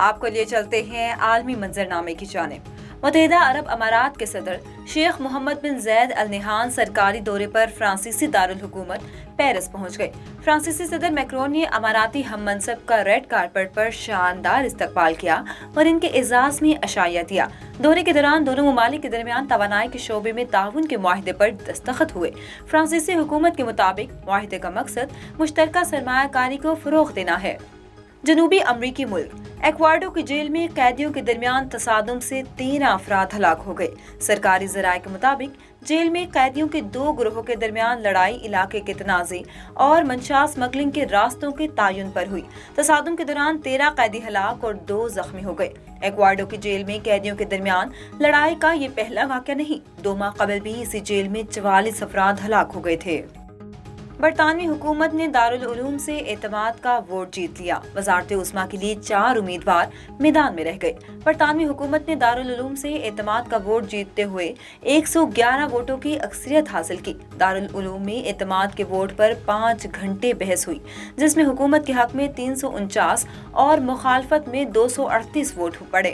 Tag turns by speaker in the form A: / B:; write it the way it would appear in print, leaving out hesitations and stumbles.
A: آپ کو لیے چلتے ہیں عالمی منظرنامے کی جانب۔ متحدہ عرب امارات کے صدر شیخ محمد بن زید ال نہیان سرکاری دورے پر فرانسیسی دارالحکومت پیرس پہنچ گئے۔ فرانسیسی صدر میکرون نے اماراتی ہم منصب کا ریڈ کارپٹ پر شاندار استقبال کیا اور ان کے اعزاز میں عشائیہ دیا۔ دورے کے دوران دونوں ممالک کے درمیان توانائی کے شعبے میں تعاون کے معاہدے پر دستخط ہوئے۔ فرانسیسی حکومت کے مطابق معاہدے کا مقصد مشترکہ سرمایہ کاری کو فروغ دینا ہے۔ جنوبی امریکی ملک ایکواڈو کی جیل میں قیدیوں کے درمیان تصادم سے 13 افراد ہلاک ہو گئے۔ سرکاری ذرائع کے مطابق جیل میں قیدیوں کے 2 گروہوں کے درمیان لڑائی علاقے کے تنازع اور منشا اسمگلنگ کے راستوں کے تعین پر ہوئی۔ تصادم کے دوران 13 قیدی ہلاک اور 2 زخمی ہو گئے۔ ایکواڈو کی جیل میں قیدیوں کے درمیان لڑائی کا یہ پہلا واقعہ نہیں، 2 ماہ قبل بھی اسی جیل میں 44 افراد ہلاک ہو گئے تھے۔ برطانوی حکومت نے دارالعلوم سے اعتماد کا ووٹ جیت لیا۔ وزارت عظمیٰ کے لیے 4 امیدوار میدان میں رہ گئے۔ برطانوی حکومت نے دارالعلوم سے اعتماد کا ووٹ جیتتے ہوئے 111 ووٹوں کی اکثریت حاصل کی۔ دارالعلوم میں اعتماد کے ووٹ پر 5 گھنٹے بحث ہوئی، جس میں حکومت کے حق میں 349 اور مخالفت میں 238 ووٹ پڑے۔